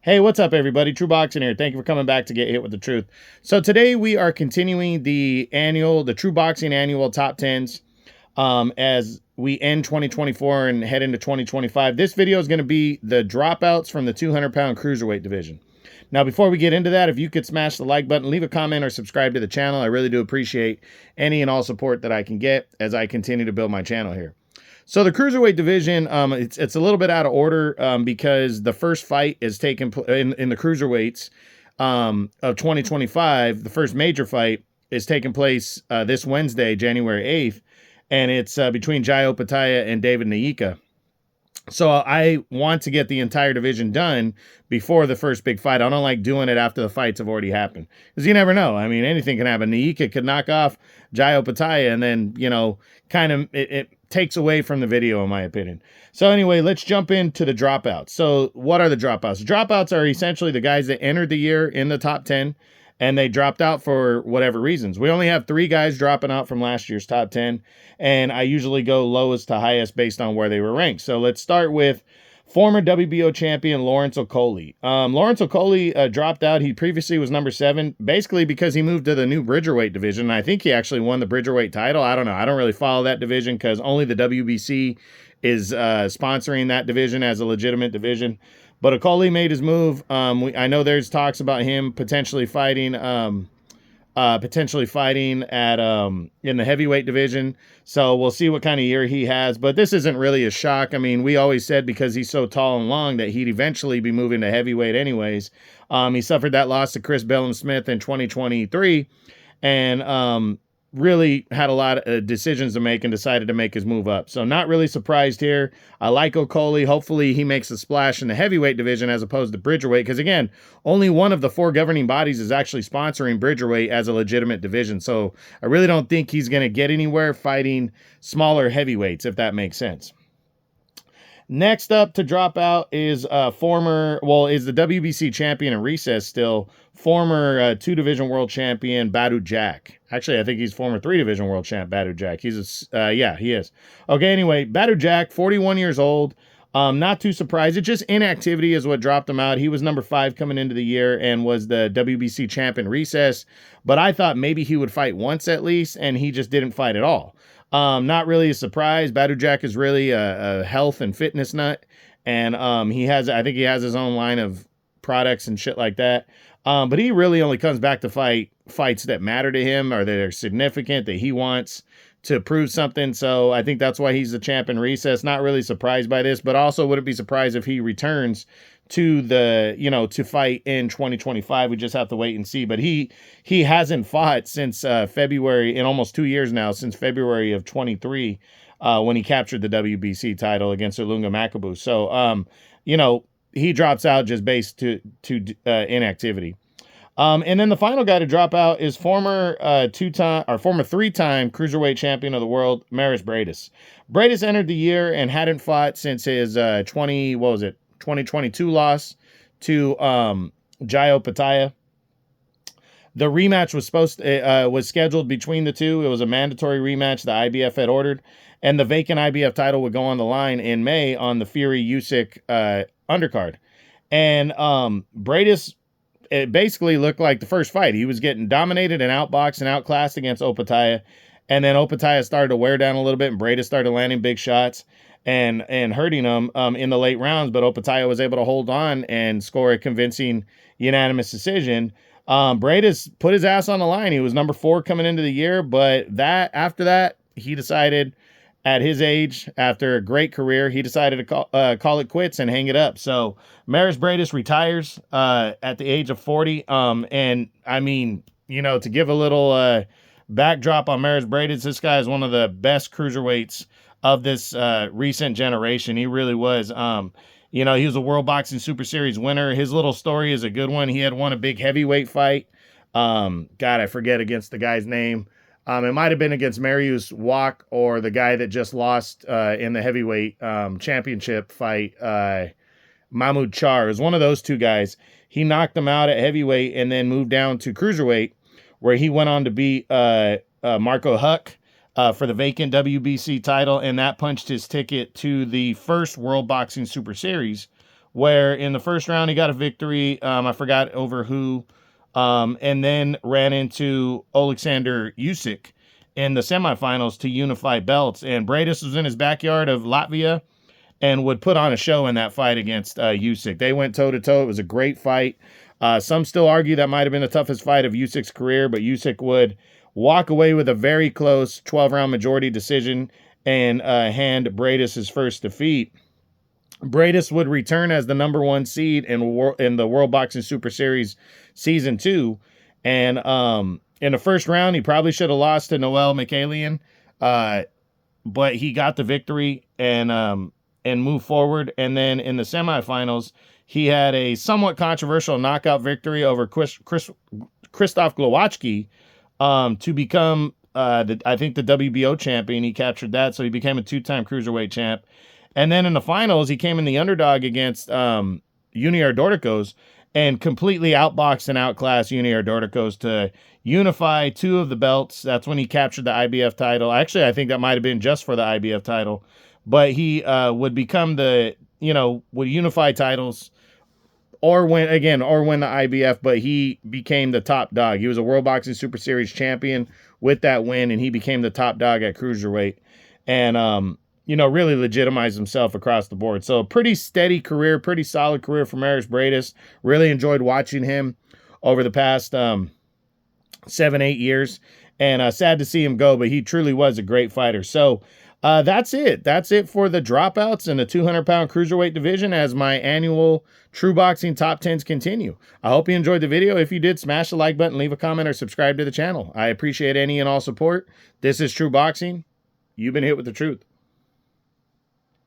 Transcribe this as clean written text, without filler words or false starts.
Hey, what's up, everybody? True Boxing here. Thank you for coming back to get hit with the truth. So today we are continuing the True Boxing annual top 10s as we end 2024 and head into 2025. This video is going to be the dropouts from the 200-pound Cruiserweight division. Now, before we get into that, if you could smash the like button, leave a comment, or subscribe to the channel, I really do appreciate any and all support that I can get as I continue to build my channel here. So the Cruiserweight division, it's a little bit out of order because the first fight is taking in the Cruiserweights of 2025. The first major fight is taking place this Wednesday, January 8th, and it's between Jai Opetaia and David Nyika. So I want to get the entire division done before the first big fight. I don't like doing it after the fights have already happened, because you never know. I mean, anything can happen. Nyika could knock off Jai Opetaia, and then, you know, kind of it takes away from the video, in my opinion. So anyway, let's jump into the dropouts. So what are the dropouts? Dropouts are essentially the guys that entered the year in the top 10 and they dropped out for whatever reasons. We only have 3 guys dropping out from last year's top 10, and I usually go lowest to highest based on where they were ranked. So let's start with former WBO champion Lawrence Okolie. Lawrence Okolie dropped out. He previously was number 7, basically because he moved to the new Bridgerweight division. I think he actually won the Bridgerweight title. I don't know. I don't really follow that division because only the WBC is sponsoring that division as a legitimate division. But Okolie made his move. I know there's talks about him potentially fighting at in the heavyweight division. So we'll see what kind of year he has. But this isn't really a shock. I mean, we always said because he's so tall and long that he'd eventually be moving to heavyweight anyways. He suffered that loss to Chris Bellum-Smith in 2023 and really had a lot of decisions to make and decided to make his move up. So not really surprised here. I like Okolie. Hopefully he makes a splash in the heavyweight division as opposed to Bridgerweight, because again, only one of the 4 governing bodies is actually sponsoring Bridgerweight as a legitimate division. So I really don't think he's going to get anywhere fighting smaller heavyweights, if that makes sense. Next up to drop out is is the WBC champion in recess still, former 2-division world champion Badou Jack. Actually, I think he's former 3-division world champ Badou Jack. He's yeah, he is. Okay, anyway, Badou Jack, 41 years old. Not too surprised. It's just inactivity is what dropped him out. He was number 5 coming into the year and was the WBC champ in recess. But I thought maybe he would fight once at least, and he just didn't fight at all. Not really a surprise. Badou Jack is really a health and fitness nut, and I think he has his own line of products and shit like that. But he really only comes back to fights that matter to him or that are significant, that he wants to prove something. So I think that's why he's the champ in recess. Not really surprised by this, but also wouldn't be surprised if he returns to to fight in 2025. We just have to wait and see. But he hasn't fought since February, in almost 2 years now, since February of 23, when he captured the WBC title against Ilunga Makabu. So, he drops out just based to inactivity. And then the final guy to drop out is former 3-time Cruiserweight champion of the world, Mairis Briedis. Briedis entered the year and hadn't fought since his 2022 loss to Jai Opetaia. The rematch was scheduled between the two. It was a mandatory rematch the IBF had ordered, and the vacant IBF title would go on the line in May on the Fury Usyk undercard. And Briedis, it basically looked like the first fight. He was getting dominated and outboxed and outclassed against Opetaia, and then Opetaia started to wear down a little bit, and Briedis started landing big shots and hurting him in the late rounds. But Opetaia was able to hold on and score a convincing unanimous decision. Briedis put his ass on the line. He was number 4 coming into the year, but after that, he decided, at his age, after a great career, he decided to call it quits and hang it up. So Mairis Briedis retires at the age of 40. And I mean, to give a little backdrop on Mairis Briedis, this guy is one of the best cruiserweights of this recent generation. He really was. He was a World Boxing Super Series winner. His little story is a good one. He had won a big heavyweight fight. God, I forget against the guy's name. It might have been against Mariusz Wach or the guy that just lost in the heavyweight championship fight, Mahmoud Char. It was one of those 2 guys. He knocked him out at heavyweight and then moved down to cruiserweight, where he went on to beat Marco Huck for the vacant WBC title, and that punched his ticket to the first World Boxing Super Series, where in the first round he got a victory. I forgot over who, and then ran into Oleksandr Usyk in the semifinals to unify belts. And Bradis was in his backyard of Latvia and would put on a show in that fight against Usyk. They went toe-to-toe. It was a great fight. Some still argue that might have been the toughest fight of Usyk's career, but Usyk would walk away with a very close 12-round majority decision and hand Bradis his first defeat. Bradis would return as the number 1 seed in the World Boxing Super Series Season 2. And in the first round, he probably should have lost to Noel Mikhailian, but he got the victory and moved forward. And then in the semifinals, he had a somewhat controversial knockout victory over Krzysztof Glowacki to become, I think, the WBO champion. He captured that, so he became a 2-time cruiserweight champ. And then in the finals, he came in the underdog against Junior Dorticos and completely outboxed and outclassed Junior Dorticos to unify 2 of the belts. That's when he captured the IBF title. Actually, I think that might have been just for the IBF title. But he would become would unify titles or win the IBF, but he became the top dog. He was a World Boxing Super Series champion with that win, and he became the top dog at cruiserweight. And, really legitimized himself across the board. So a pretty steady career, pretty solid career for Mairis Briedis. Really enjoyed watching him over the past 7-8 years. And sad to see him go, but he truly was a great fighter. So that's it. That's it for the dropouts in the 200-pound cruiserweight division as my annual True Boxing Top 10s continue. I hope you enjoyed the video. If you did, smash the like button, leave a comment, or subscribe to the channel. I appreciate any and all support. This is True Boxing. You've been hit with the truth.